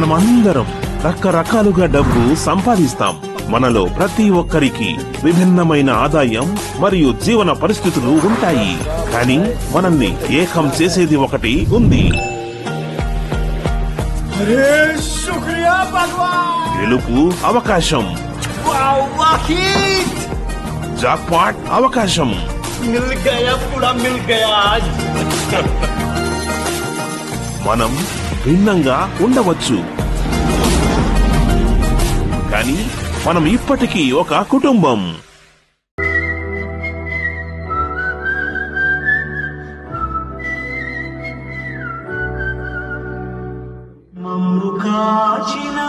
మనమందరం రకరకాలుగా డబ్బు సంపాదిస్తాం. మనలో ప్రతి ఒక్కరికి విభిన్నమైన ఆదాయం మరియు జీవన పరిస్థితులు ఉంటాయి. కానీ మనల్ని ఏకం చేసేది ఒకటి ఉంది. గెలుపు అవకాశం, జాక్పాట్ అవకాశం. మనం భిన్నంగా ఉండవచ్చు, కానీ మనం ఇప్పటికీ ఒక కుటుంబం.